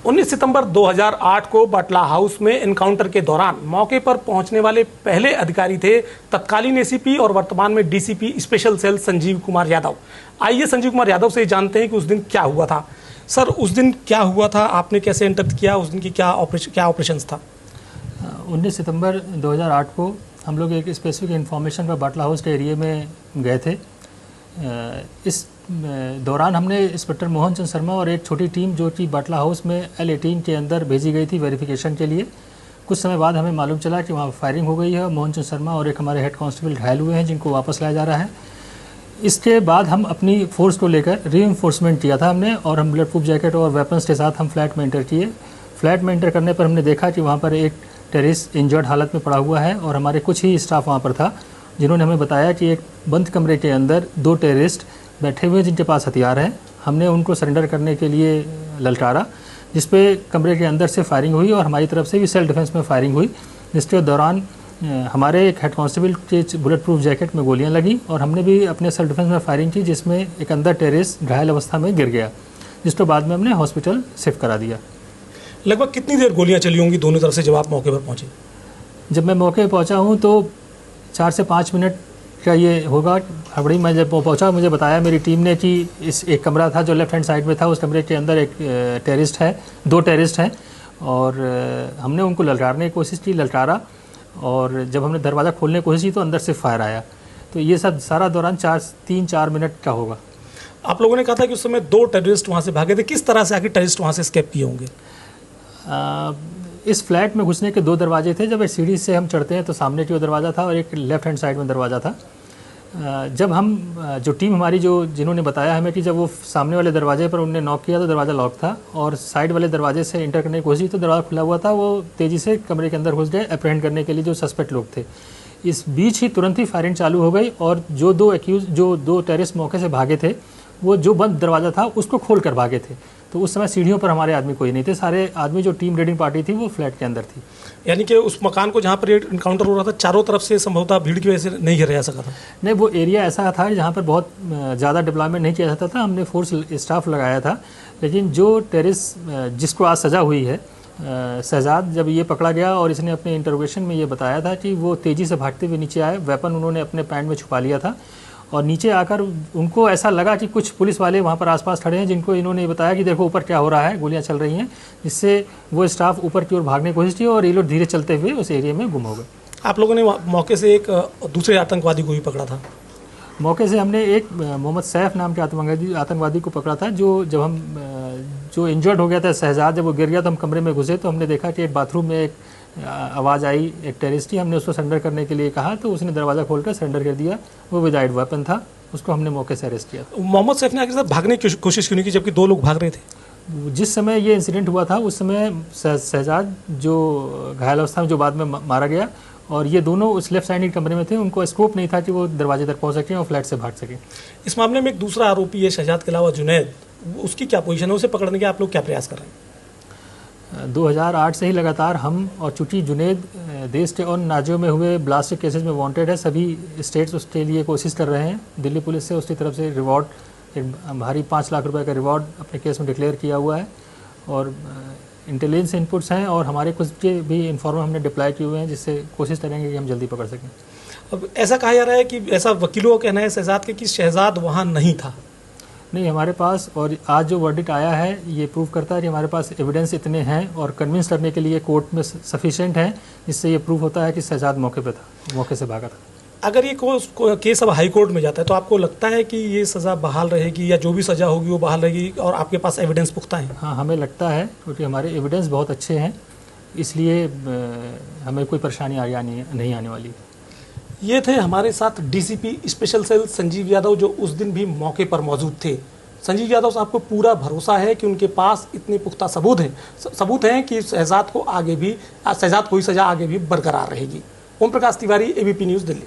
19 सितंबर 2008 को बाटला हाउस में एनकाउंटर के दौरान मौके पर पहुंचने वाले पहले अधिकारी थे तत्कालीन एसीपी और वर्तमान में DCP special cell Sanjeev Kumar Yadav. आइए संजीव कुमार यादव से जानते हैं कि उस दिन क्या हुआ था। सर, उस दिन क्या हुआ था, आपने कैसे एंटर किया, उस दिन की क्या ऑपरेशन था? 19 सितंबर 2008 को हम लोग एक स्पेसिफिक इन्फॉर्मेशन पर बाटला हाउस के एरिया में गए थे। इस दौरान हमने इंस्पेक्टर मोहन चंद शर्मा और एक छोटी टीम जो कि बाटला हाउस में L18 के अंदर भेजी गई थी वेरिफिकेशन के लिए। कुछ समय बाद हमें मालूम चला कि वहाँ फायरिंग हो गई है। मोहन चंद शर्मा और एक हमारे हेड कांस्टेबल घायल हुए हैं जिनको वापस लाया जा रहा है। इसके बाद हम अपनी फोर्स को लेकर रीइंफोर्समेंट किया था हमने, और हम बुलेट प्रूफ जैकेट और वेपन्स के साथ हम फ्लैट में एंटर किए। फ्लैट में एंटर करने पर हमने देखा कि वहाँ पर एक टेररिस्ट इंजर्ड हालत में पड़ा हुआ है और हमारे कुछ ही स्टाफ वहाँ पर था, जिन्होंने हमें बताया कि एक बंद कमरे के अंदर 2 टेररिस्ट बैठे हुए जिनके पास हथियार हैं। हमने उनको सरेंडर करने के लिए ललकारा, जिस पे कमरे के अंदर से फायरिंग हुई और हमारी तरफ से भी सेल्फ डिफेंस में फायरिंग हुई, जिसके दौरान हमारे एक हेड कांस्टेबल के बुलेट प्रूफ जैकेट में गोलियां लगी और हमने भी अपने सेल्फ डिफेंस में फायरिंग की, जिसमें एक अंदर टेररिस्ट घायल अवस्था में गिर गया, जिसको बाद में हमने हॉस्पिटल शिफ्ट करा दिया। लगभग कितनी देर गोलियां चली होंगी दोनों तरफ से जब आप मौके पर पहुंचे? जब मैं मौके पर पहुंचा हूं तो 4 से 5 मिनट का ये होगा। हड़बड़ी मैं जब पहुंचा मुझे बताया मेरी टीम ने कि इस एक कमरा था जो लेफ्ट हैंड साइड में था, उस कमरे के अंदर एक टेररिस्ट है, 2 टेररिस्ट हैं, और हमने उनको ललकारने की कोशिश की, ललकारा, और जब हमने दरवाज़ा खोलने की कोशिश की तो अंदर से फायर आया। तो ये सब सारा दौरान 3-4 मिनट का होगा। आप लोगों ने कहा था कि उस समय 2 टेररिस्ट वहाँ से भागे थे, किस तरह से आखिर टेररिस्ट वहाँ से एस्केप किए होंगे? इस फ्लैट में घुसने के 2 दरवाजे थे। जब एक सीढ़ी से हम चढ़ते हैं तो सामने की ओर दरवाज़ा था और एक लेफ्ट हैंड साइड में दरवाज़ा था। जब हम जो टीम हमारी जिन्होंने बताया हमें कि जब वो सामने वाले दरवाजे पर उन्होंने नॉक किया तो दरवाज़ा लॉक था, और साइड वाले दरवाजे से इंटर करने की कोशिश तो दरवाज़ा खुला हुआ था। वो तेज़ी से कमरे के अंदर घुस गए अप्रहेंड करने के लिए जो सस्पेक्ट लोग थे। इस बीच ही तुरंत ही फायरिंग चालू हो गई और जो 2 टेररिस्ट मौके से भागे थे वो जो बंद दरवाज़ा था उसको खोल कर भागे थे। तो उस समय सीढ़ियों पर हमारे आदमी कोई नहीं थे, सारे आदमी जो टीम रेडिंग पार्टी थी वो फ्लैट के अंदर थी। यानी कि उस मकान को जहाँ पर इनकाउंटर हो रहा था चारों तरफ से संभवतः भीड़ की वजह से नहीं घेरा जा सका था? नहीं, वो एरिया ऐसा था जहाँ पर बहुत ज़्यादा डिप्लॉयमेंट नहीं किया जाता था। हमने फोर्स स्टाफ लगाया था, लेकिन जो टेररिस्ट जिसको आज सज़ा हुई है शहजाद, जब ये पकड़ा गया और इसने अपने इंटरोगेशन में ये बताया था कि वो तेज़ी से भागते हुए नीचे आए, वेपन उन्होंने अपने पैंट में छुपा लिया था, और नीचे आकर उनको ऐसा लगा कि कुछ पुलिस वाले वहाँ पर आसपास खड़े हैं, जिनको इन्होंने बताया कि देखो ऊपर क्या हो रहा है, गोलियाँ चल रही हैं, जिससे वो स्टाफ ऊपर की ओर भागने की कोशिश की और ये लोग धीरे चलते हुए उस एरिया में गुम हो गए। आप लोगों ने मौके से एक दूसरे आतंकवादी को भी पकड़ा था? मौके से हमने एक मोहम्मद सैफ नाम के आतंकवादी को पकड़ा था, जो इंजर्ड हो गया था शहजाद। जब वो गिर गया तो हम कमरे में घुसे तो हमने देखा कि एक बाथरूम में एक आवाज़ आई, एक टेररिस्ट की। हमने उसको सरेंडर करने के लिए कहा तो उसने दरवाज़ा खोलकर सरेंडर कर दिया। वो विदाउट वेपन था, उसको हमने मौके से अरेस्ट किया। मोहम्मद सैफ ने आखिर साथ भागने की कोशिश क्यों नहीं की जबकि 2 लोग भाग रहे थे? जिस समय ये इंसिडेंट हुआ था उस समय शहजाद जो घायल अवस्था में जो बाद में मारा गया, और ये दोनों उस लेफ्ट साइड के कमरे में थे, उनको स्कोप नहीं था कि वो दरवाजे तक पहुंच सकें और फ्लैट से भाग सकें। इस मामले में एक दूसरा आरोपी है शहजाद के अलावा जुनैद, उसकी क्या पोजीशन है? उसे पकड़ने के आप लोग क्या प्रयास कर रहे हैं? 2008 से ही लगातार हम, और चूँकि जुनैद देश के और राज्यों में हुए ब्लास्ट केसेस में वांटेड है, सभी स्टेट्स उसके लिए कोशिश कर रहे हैं। दिल्ली पुलिस से उसकी तरफ से रिवॉर्ड, एक भारी 5 लाख रुपए का रिवॉर्ड अपने केस में डिक्लेयर किया हुआ है, और इंटेलिजेंस इनपुट्स हैं और हमारे कुछ के भी इन्फॉर्मर हमने डिप्लॉय किए हुए हैं, जिससे कोशिश करेंगे कि हम जल्दी पकड़ सकें। अब ऐसा कहा जा रहा है कि ऐसा वकीलों का कहना है शहजाद के कि शहजाद वहाँ नहीं था। नहीं, हमारे पास, और आज जो वर्डिक्ट आया है ये प्रूव करता है कि हमारे पास एविडेंस इतने हैं और कन्विंस करने के लिए कोर्ट में सफिशिएंट है, जिससे ये प्रूव होता है कि शहजाद मौके पे था, मौके से भागा था। अगर ये केस अब हाई कोर्ट में जाता है तो आपको लगता है कि ये सज़ा बहाल रहेगी, या जो भी सज़ा होगी वो बहाल रहेगी, और आपके पास एविडेंस पुख्ता है? हाँ, हमें लगता है, क्योंकि हमारे एविडेंस बहुत अच्छे हैं, इसलिए हमें कोई परेशानी नहीं आने वाली। ये थे हमारे साथ DCP special cell Sanjeev Yadav, जो उस दिन भी मौके पर मौजूद थे। संजीव यादव साहब को पूरा भरोसा है कि उनके पास इतने पुख्ता सबूत हैं कि शहजाद को ही सज़ा आगे भी बरकरार रहेगी। Om Prakash Tiwari, ABP news, Delhi.